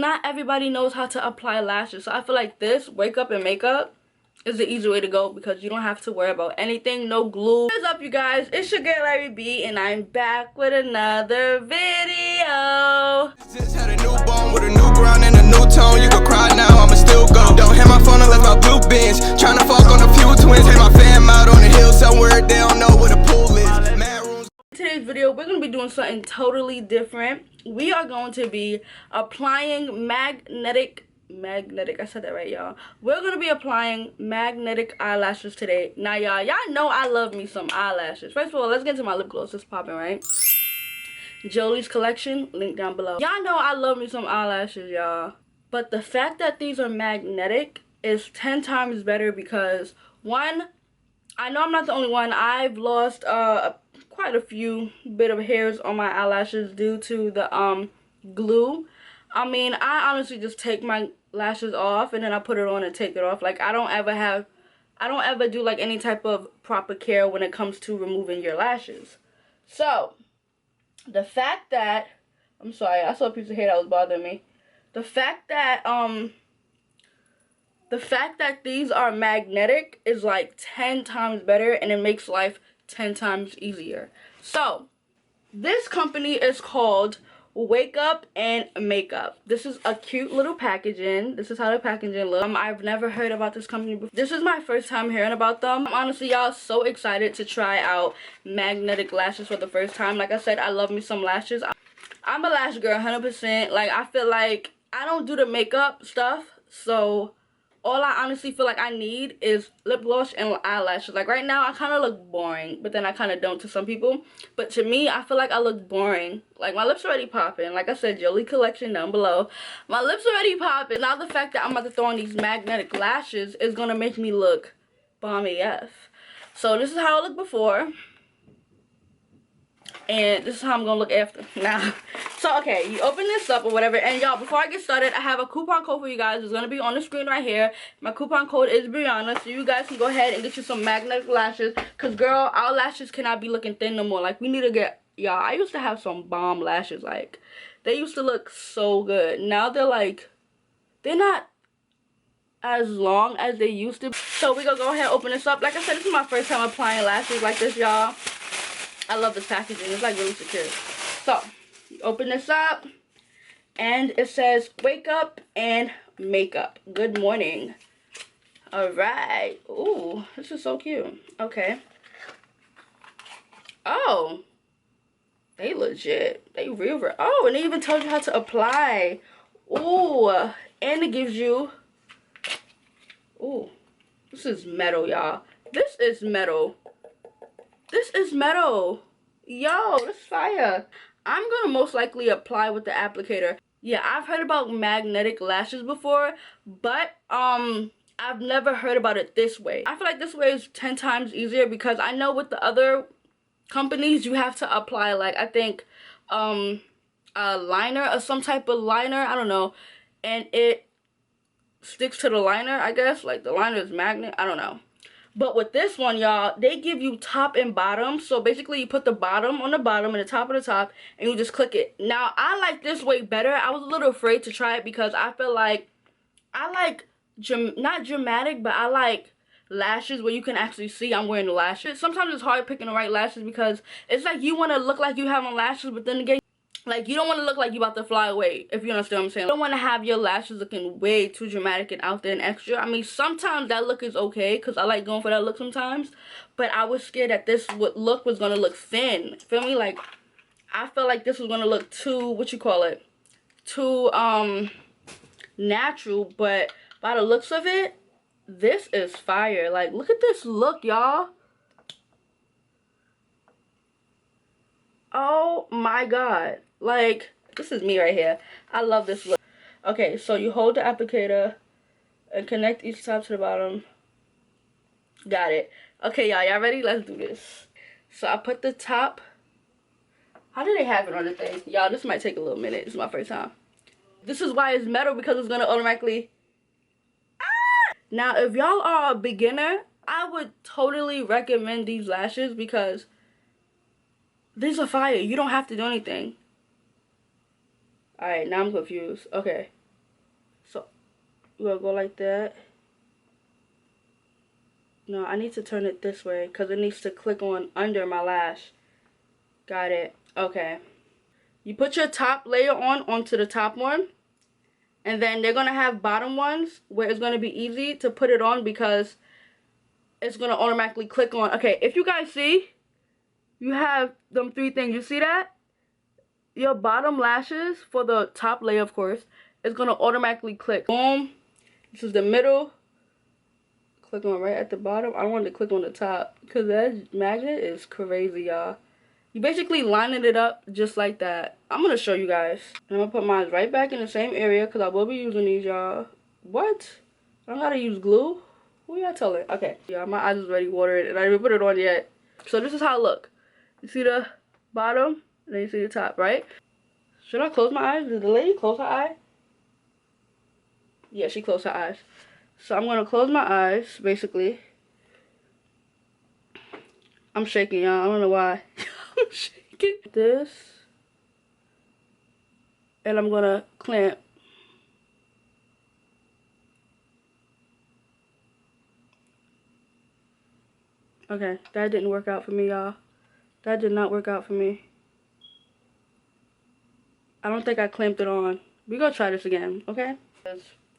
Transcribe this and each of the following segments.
Not everybody knows how to apply lashes, so I feel like this Wake Up and Makeup is the easy way to go because you don't have to worry about anything. No glue. What's up, you guys? It's your girl ARIE B, and I'm back with another video. Just had a newborn with a new ground and a new tone. You can cry now, I'ma still go. Don't have my phone unless my blue bench. Tryna fuck on a few twins. Hey, my fam out on the hill somewhere. They don't know where the pool is. In today's video, we're going to be doing something totally different. We are going to be applying magnetic, I said that right, y'all. We're going to be applying magnetic eyelashes today. Now, y'all know I love me some eyelashes. First of all, let's get into my lip gloss. It's popping, right? Jolie's collection, link down below. Y'all know I love me some eyelashes, y'all. But the fact that these are magnetic is 10 times better because, one, I know I'm not the only one. I've lost quite a few bit of hairs on my eyelashes due to the glue. I mean, I honestly just take my lashes off and then I put it on and take it off. Like, I don't ever do like any type of proper care when it comes to removing your lashes. So the fact that, I'm sorry, I saw a piece of hair that was bothering me. The fact that these are magnetic is like 10 times better, and it makes life 10 times easier. So this company is called Wakeup and Makeup. This is a cute little packaging. This is how the packaging looks. I've never heard about this company before. This is my first time hearing about them. I'm honestly, y'all, so excited to try out magnetic lashes for the first time. Like I said, I love me some lashes. I'm a lash girl 100%. Like, I feel like I don't do the makeup stuff, so all I honestly feel like I need is lip gloss and eyelashes. Like, right now, I kind of look boring, but then I kind of don't to some people. But to me, I feel like I look boring. Like, my lips already popping. Like I said, Jolie collection down below. My lips already popping. Now, the fact that I'm about to throw on these magnetic lashes is going to make me look bomb AF. So, this is how I looked before. And this is how I'm gonna look after. Now, so okay, you open this up or whatever, and y'all, before I get started, I have a coupon code for you guys. It's gonna be on the screen right here. My coupon code is Brianna, so you guys can go ahead and get you some magnetic lashes, because girl, our lashes cannot be looking thin no more. Like, we need to get, y'all, I used to have some bomb lashes. Like, they used to look so good. Now they're like, they're not as long as they used to. So we gonna go ahead and open this up. Like I said, this is my first time applying lashes like this, y'all. I love this packaging. It's like really secure. So, you open this up, and it says Wake Up and Makeup. Good morning. Alright. Ooh, this is so cute. Okay. Oh. They legit. They real. Oh, and it even tells you how to apply. Ooh. And it gives you. Ooh. This is metal, y'all. This is metal. This is metal. Yo, this is fire. I'm gonna most likely apply with the applicator. Yeah, I've heard about magnetic lashes before, but I've never heard about it this way. I feel like this way is 10 times easier because I know with the other companies you have to apply, like, I think a liner or some type of liner, I don't know, and it sticks to the liner, I guess. Like, the liner is magnet, I don't know. But with this one, y'all, they give you top and bottom. So basically, you put the bottom on the bottom and the top on the top, and you just click it. Now, I like this way better. I was a little afraid to try it because I feel like not dramatic, but I like lashes where you can actually see I'm wearing the lashes. Sometimes it's hard picking the right lashes because it's like you want to look like you have on lashes, but then again, like, you don't want to look like you about to fly away, if you understand what I'm saying. You don't want to have your lashes looking way too dramatic and out there and extra. I mean, sometimes that look is okay, because I like going for that look sometimes. But I was scared that this look was going to look thin. Feel me? Like, I felt like this was going to look too, too, natural. But by the looks of it, this is fire. Like, look at this look, y'all. Oh, my God. Like, this is me right here. I love this look. Okay, so you hold the applicator and connect each top to the bottom. Got it. Okay, y'all ready? Let's do this. So I put the top. How do they have it on the thing? Y'all, this might take a little minute. This is my first time. This is why it's metal, because it's going to automatically. Ah! Now, if y'all are a beginner, I would totally recommend these lashes because these are fire. You don't have to do anything. Alright, now I'm confused. Okay. So we'll go like that. No, I need to turn it this way because it needs to click on under my lash. Got it. Okay. You put your top layer onto the top one. And then they're going to have bottom ones where it's going to be easy to put it on because it's going to automatically click on. Okay, if you guys see, you have them 3 things. You see that? Your bottom lashes for the top layer, of course, is going to automatically click. Boom. This is the middle. Click on right at the bottom. I don't want to click on the top because that magnet is crazy, y'all. You basically lining it up just like that. I'm going to show you guys. And I'm going to put mine right back in the same area because I will be using these, y'all. What? I don't know how to use glue? Who y'all telling? Okay. Yeah, my eyes is already watered and I didn't even put it on yet. So this is how it look. You see the bottom and then you see the top, right? Should I close my eyes? Did the lady close her eye? Yeah, she closed her eyes. So I'm going to close my eyes, basically. I'm shaking, y'all. I don't know why. I'm shaking. This. And I'm going to clamp. Okay, that didn't work out for me, y'all. That did not work out for me. I don't think I clamped it on. We're going to try this again, okay?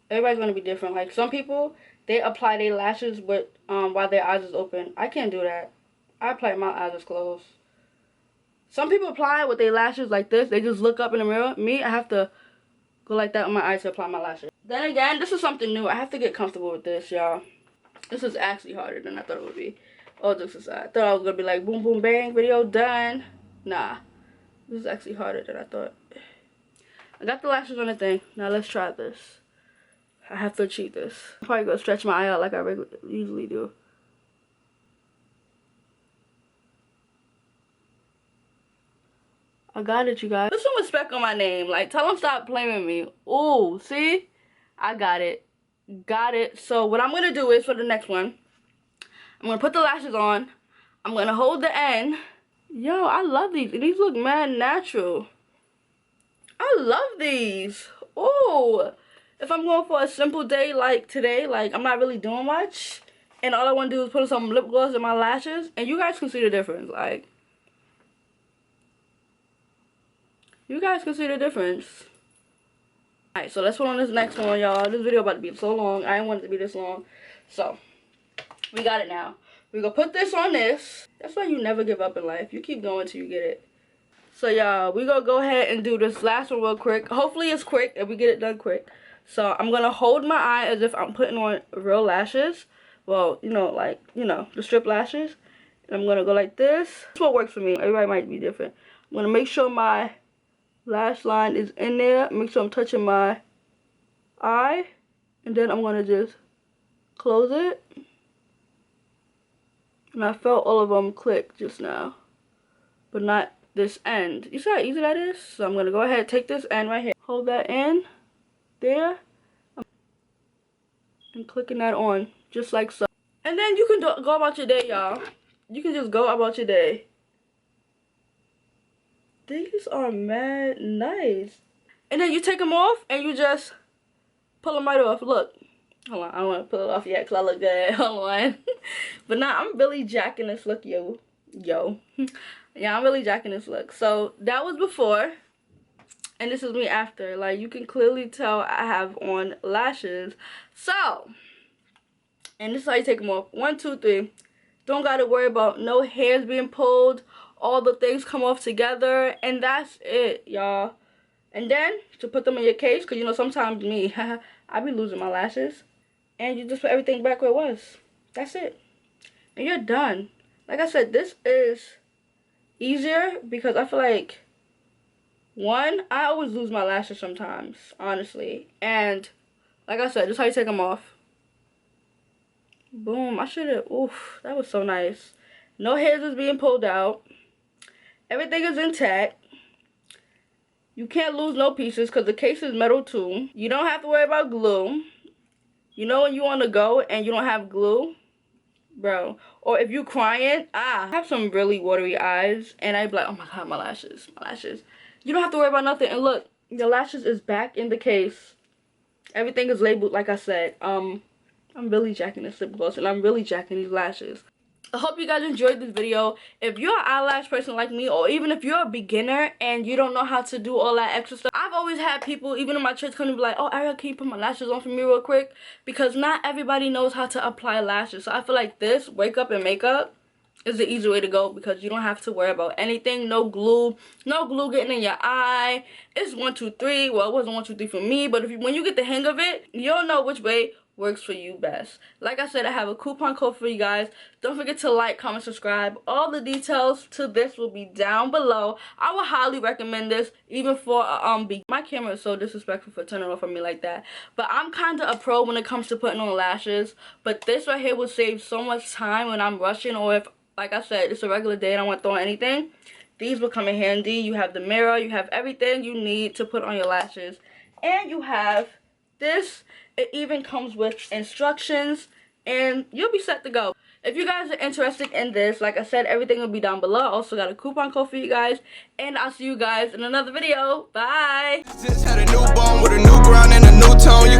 Everybody's going to be different. Like, some people, they apply their lashes with while their eyes is open. I can't do that. I apply my eyes is closed. Some people apply with their lashes like this. They just look up in the mirror. Me, I have to go like that on my eyes to apply my lashes. Then again, this is something new. I have to get comfortable with this, y'all. This is actually harder than I thought it would be. Oh, this is I thought I was going to be like, boom, boom, bang, video done. Nah. This is actually harder than I thought. I got the lashes on the thing. Now let's try this. I have to achieve this. I'm probably going to stretch my eye out like I usually do. I got it, you guys. Put some respect on my name. Like, tell them stop playing with me. Ooh, see? I got it. Got it. So what I'm going to do is for the next one, I'm going to put the lashes on. I'm going to hold the end. Yo, I love these. These look mad natural. I love these. Ooh. If I'm going for a simple day like today, like I'm not really doing much, and all I want to do is put some lip gloss in my lashes, and you guys can see the difference. Like, you guys can see the difference. Alright, so let's put on this next one, y'all. This video about to be so long. I didn't want it to be this long. So, we got it now. We're going to put this on this. That's why you never give up in life. You keep going till you get it. So, y'all, we're going to go ahead and do this last one real quick. Hopefully, it's quick and we get it done quick. So, I'm going to hold my eye as if I'm putting on real lashes. Well, you know, like, you know, the strip lashes. And I'm going to go like this. That's what works for me. Everybody might be different. I'm going to make sure my lash line is in there. Make sure I'm touching my eye. And then I'm going to just close it. And I felt all of them click just now. But not this end. You see how easy that is? So I'm going to go ahead and take this end right here. Hold that in. There. And clicking that on. Just like so. And then you can go about your day, y'all. You can just go about your day. These are mad nice. And then you take them off and you just pull them right off. Look. Hold on. I don't want to pull it off yet because I look good. Hold on. But now I'm really jacking this look, yo. Yeah, I'm really jacking this look. So that was before. And this is me after. Like, you can clearly tell I have on lashes. So, and this is how you take them off. 1, 2, 3. Don't got to worry about no hairs being pulled. All the things come off together. And that's it, y'all. And then, to put them in your case, because, you know, sometimes me, I be losing my lashes. And you just put everything back where it was. That's it. And you're done. Like I said, this is easier because I feel like, one, I always lose my lashes sometimes, honestly. And, like I said, this is how you take them off. Boom. I should have, oof, that was so nice. No hairs is being pulled out. Everything is intact. You can't lose no pieces because the case is metal too. You don't have to worry about glue. You know when you on the go and you don't have glue? Bro. Or if you crying, I have some really watery eyes. And I be like, oh my god, my lashes. My lashes. You don't have to worry about nothing. And look, your lashes is back in the case. Everything is labeled, like I said. I'm really jacking this lip gloss, and I'm really jacking these lashes. I hope you guys enjoyed this video. If you're an eyelash person like me, or even if you're a beginner and you don't know how to do all that extra stuff, I've always had people, even in my church, come and be like, oh, Ariel, can you put my lashes on for me real quick? Because not everybody knows how to apply lashes. So I feel like this, Wake Up and Makeup, is the easy way to go, because you don't have to worry about anything. No glue getting in your eye. It's 1, 2, 3. Well, it wasn't 1, 2, 3 for me, but when you get the hang of it, you'll know which way works for you best. Like I said, I have a coupon code for you guys. Don't forget to like, comment, subscribe. All the details to this will be down below. I would highly recommend this, even for my camera is so disrespectful for turning off on me like that, but I'm kind of a pro when it comes to putting on lashes. But this right here will save so much time when I'm rushing, or if, like I said, it's a regular day and I want to throw on anything. These will come in handy. You have the mirror, you have everything you need to put on your lashes, and you have this. It even comes with instructions, and you'll be set to go. If you guys are interested in this, like I said, everything will be down below. I also got a coupon code for you guys, and I'll see you guys in another video. Bye. Just had a newborn with a new ground and a new tone.